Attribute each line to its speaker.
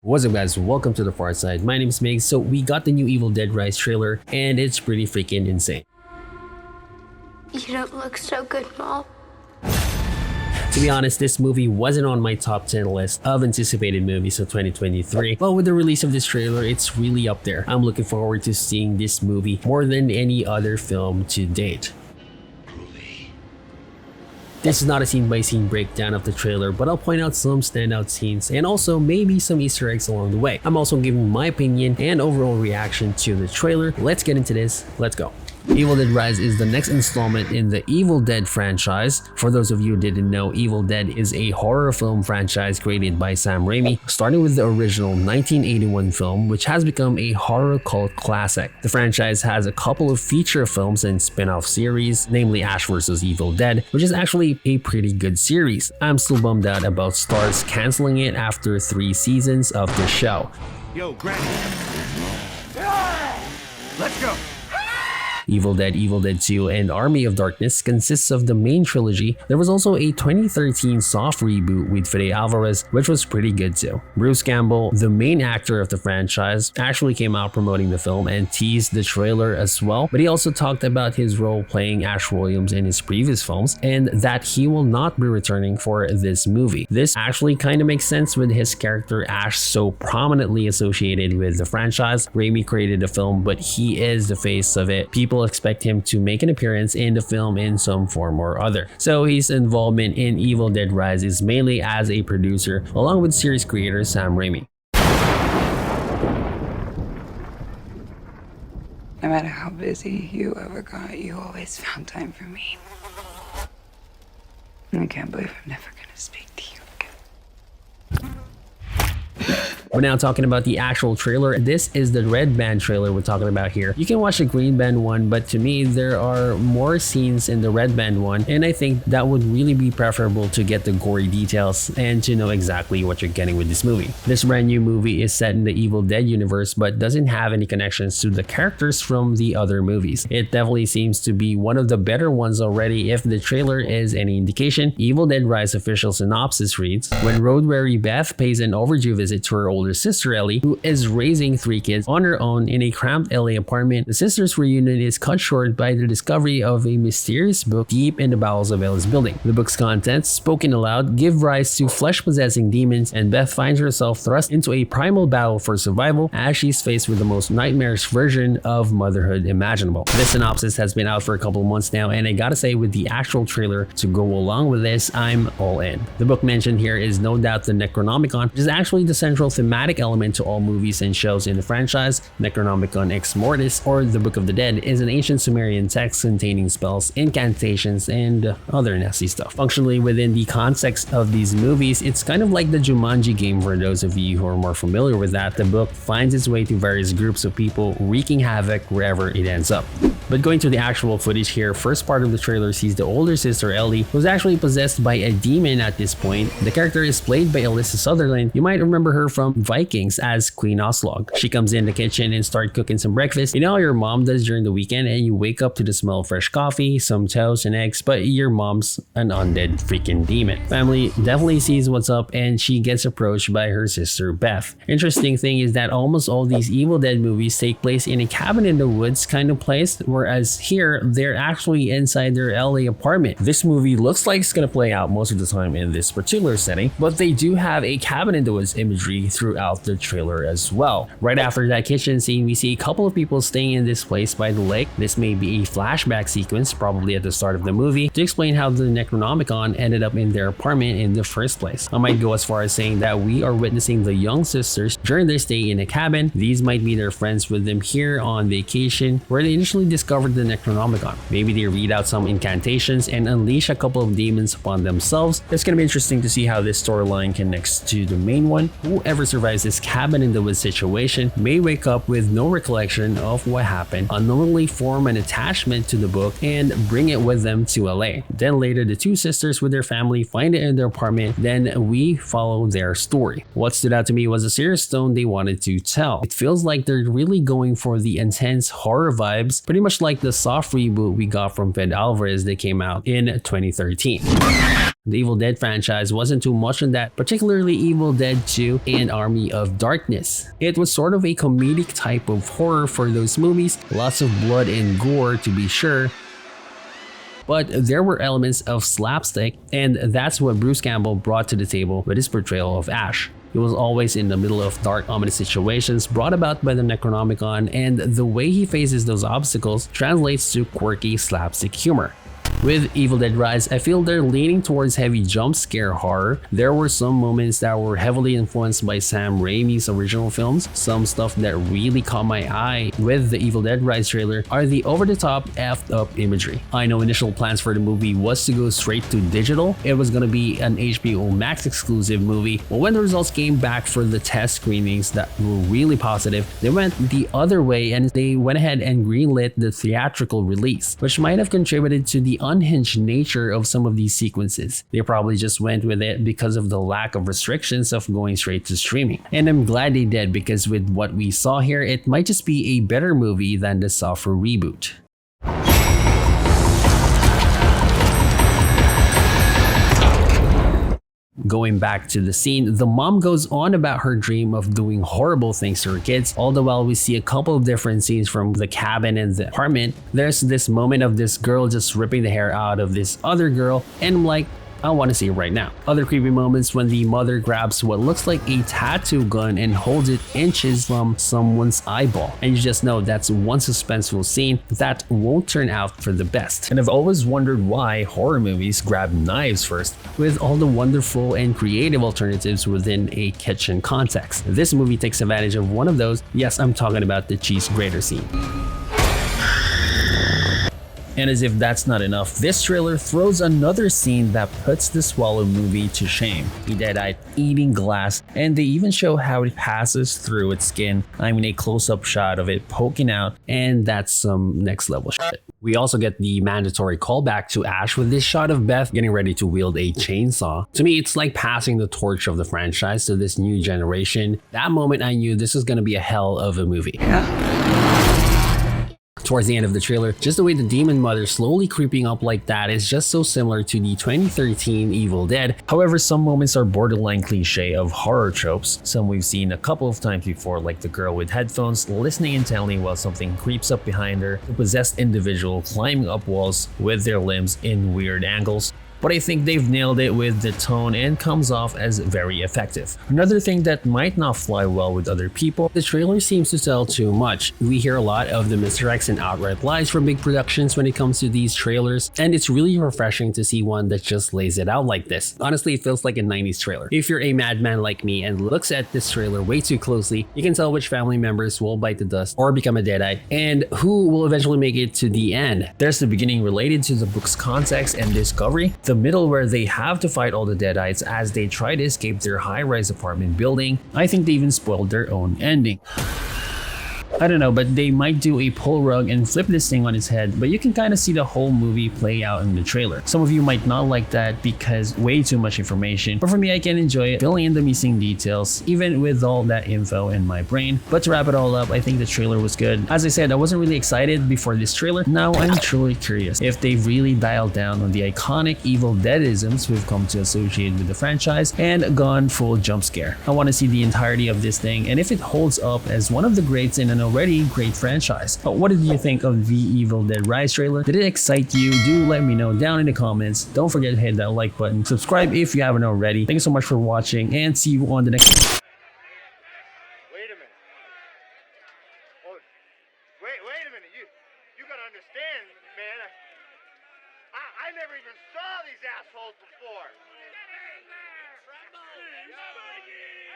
Speaker 1: What's up guys, welcome to the Far Side. My name is Mig. So we got the new Evil Dead Rise trailer and it's pretty freaking insane.
Speaker 2: You don't look so good, Mom.
Speaker 1: To be honest, this movie wasn't on my top 10 list of anticipated movies of 2023, but with the release of this trailer, it's really up there. I'm looking forward to seeing this movie more than any other film to date. This is not a scene-by-scene breakdown of the trailer, but I'll point out some standout scenes and also maybe some Easter eggs along the way. I'm also giving my opinion and overall reaction to the trailer. Let's get into this. Let's go. Evil Dead Rise is the next installment in the Evil Dead franchise. For those of you who didn't know, Evil Dead is a horror film franchise created by Sam Raimi, starting with the original 1981 film, which has become a horror cult classic. The franchise has a couple of feature films and spin-off series, namely Ash vs. Evil Dead, which is actually a pretty good series. I'm still bummed out about Starz canceling it after 3 seasons of the show.
Speaker 3: Yo, Granny. Let's go.
Speaker 1: Evil Dead 2, and Army of Darkness consists of the main trilogy. There was also a 2013 soft reboot with Fede Alvarez, which was pretty good too. Bruce Campbell, the main actor of the franchise, actually came out promoting the film and teased the trailer as well, but he also talked about his role playing Ash Williams in his previous films and that he will not be returning for this movie. This actually kind of makes sense with his character Ash so prominently associated with the franchise. Raimi created the film, but he is the face of it. People expect him to make an appearance in the film in some form or other. So his involvement in Evil Dead Rise is mainly as a producer along with series creator Sam Raimi.
Speaker 4: No matter how busy you ever got, you always found time for me. I can't believe I'm never gonna speak to you again.
Speaker 1: We're now talking about the actual trailer. This is the red band trailer we're talking about here. You can watch the green band one, but to me, there are more scenes in the red band one, and I think that would really be preferable to get the gory details and to know exactly what you're getting with this movie. This brand new movie is set in the Evil Dead universe, but doesn't have any connections to the characters from the other movies. It definitely seems to be one of the better ones already if the trailer is any indication. Evil Dead Rise official synopsis reads, when road-weary Beth pays an overdue visit to her older sister Ellie, who is raising 3 kids on her own in a cramped LA apartment, the sisters' reunion is cut short by the discovery of a mysterious book deep in the bowels of Ellie's building. The book's contents, spoken aloud, give rise to flesh-possessing demons, and Beth finds herself thrust into a primal battle for survival as she's faced with the most nightmarish version of motherhood imaginable. This synopsis has been out for a couple of months now, and I gotta say, with the actual trailer to go along with this, I'm all in. The book mentioned here is no doubt the Necronomicon, which is actually the central thematic element to all movies and shows in the franchise. Necronomicon Ex-Mortis, or the Book of the Dead, is an ancient Sumerian text containing spells, incantations, and other nasty stuff. Functionally within the context of these movies, it's kind of like the Jumanji game for those of you who are more familiar with that. The book finds its way to various groups of people wreaking havoc wherever it ends up. But going to the actual footage here, first part of the trailer sees the older sister Ellie, who's actually possessed by a demon at this point. The character is played by Alyssa Sutherland. You might remember her from Vikings as Queen Oslog. She comes in the kitchen and starts cooking some breakfast. You know how your mom does during the weekend, and you wake up to the smell of fresh coffee, some toast and eggs, but your mom's an undead freaking demon. Family definitely sees what's up and she gets approached by her sister Beth. Interesting thing is that almost all these Evil Dead movies take place in a cabin in the woods kind of place, whereas here they're actually inside their LA apartment. This movie looks like it's gonna play out most of the time in this particular setting, but they do have a cabin in the woods imagery throughout the trailer as well. Right after that kitchen scene, we see a couple of people staying in this place by the lake. This may be a flashback sequence, probably at the start of the movie, to explain how the Necronomicon ended up in their apartment in the first place. I might go as far as saying that we are witnessing the young sisters during their stay in a cabin. These might be their friends with them here on vacation, where they initially discovered the Necronomicon. Maybe they read out some incantations and unleash a couple of demons upon themselves. It's gonna be interesting to see how this storyline connects to the main one. Whoever survives this cabin in the woods situation may wake up with no recollection of what happened, unknowingly form an attachment to the book, and bring it with them to LA. Then later, the 2 sisters with their family find it in their apartment. Then we follow their story. What stood out to me was the serious tone they wanted to tell. It feels like they're really going for the intense horror vibes, pretty much like the soft reboot we got from Fede Alvarez that came out in 2013. The Evil Dead franchise wasn't too much on that, particularly Evil Dead 2 and Army of Darkness. It was sort of a comedic type of horror for those movies, lots of blood and gore to be sure, but there were elements of slapstick, and that's what Bruce Campbell brought to the table with his portrayal of Ash. He was always in the middle of dark, ominous situations brought about by the Necronomicon, and the way he faces those obstacles translates to quirky slapstick humor. With Evil Dead Rise, I feel they're leaning towards heavy jump scare horror. There were some moments that were heavily influenced by Sam Raimi's original films. Some stuff that really caught my eye with the Evil Dead Rise trailer are the over-the-top, effed up imagery. I know initial plans for the movie was to go straight to digital. It was gonna be an HBO Max exclusive movie, but when the results came back for the test screenings that were really positive, they went the other way and they went ahead and greenlit the theatrical release, which might have contributed to the unhinged nature of some of these sequences. They probably just went with it because of the lack of restrictions of going straight to streaming. And I'm glad they did, because with what we saw here, it might just be a better movie than the Suffer reboot. Going back to the scene, the mom goes on about her dream of doing horrible things to her kids. All the while we see a couple of different scenes from the cabin and the apartment. There's this moment of this girl just ripping the hair out of this other girl, and I'm like, I want to see it right now. Other creepy moments when the mother grabs what looks like a tattoo gun and holds it inches from someone's eyeball. And you just know that's one suspenseful scene that won't turn out for the best. And I've always wondered why horror movies grab knives first, with all the wonderful and creative alternatives within a kitchen context. This movie takes advantage of one of those. Yes, I'm talking about the cheese grater scene. And as if that's not enough, this trailer throws another scene that puts the Swallow movie to shame. The Deadite eating glass, and they even show how it passes through its skin. I mean, a close-up shot of it poking out, and that's some next level shit. We also get the mandatory callback to Ash with this shot of Beth getting ready to wield a chainsaw. To me, it's like passing the torch of the franchise to this new generation. That moment I knew this was gonna be a hell of a movie. Towards the end of the trailer, just the way the demon mother slowly creeping up like that is just so similar to the 2013 Evil Dead. However, some moments are borderline cliche of horror tropes. Some we've seen a couple of times before, like the girl with headphones listening intently while something creeps up behind her, the possessed individual climbing up walls with their limbs in weird angles. But I think they've nailed it with the tone and comes off as very effective. Another thing that might not fly well with other people, the trailer seems to tell too much. We hear a lot of the misdirects and outright lies from big productions when it comes to these trailers, and it's really refreshing to see one that just lays it out like this. Honestly, it feels like a 90s trailer. If you're a madman like me and looks at this trailer way too closely, you can tell which family members will bite the dust or become a Deadite, and who will eventually make it to the end. There's the beginning related to the book's context and discovery, the middle where they have to fight all the Deadites as they try to escape their high-rise apartment building. I think they even spoiled their own ending. I don't know, but they might do a pull rug and flip this thing on its head, but you can kind of see the whole movie play out in the trailer. Some of you might not like that because way too much information, but for me, I can enjoy it, filling in the missing details, even with all that info in my brain. But to wrap it all up, I think the trailer was good. As I said, I wasn't really excited before this trailer. Now I'm truly curious if they've really dialed down on the iconic Evil Deadisms we've come to associate with the franchise and gone full jump scare. I want to see the entirety of this thing and if it holds up as one of the greats in an already great franchise. But what did you think of the Evil Dead Rise trailer? Did it excite you? Do let me know down in the comments. Don't forget to hit that like button. Subscribe if you haven't already. Thank you so much for watching and see you on the next one.
Speaker 3: Wait a minute. Oh, wait a minute. You gotta understand, man. I never even saw these assholes before.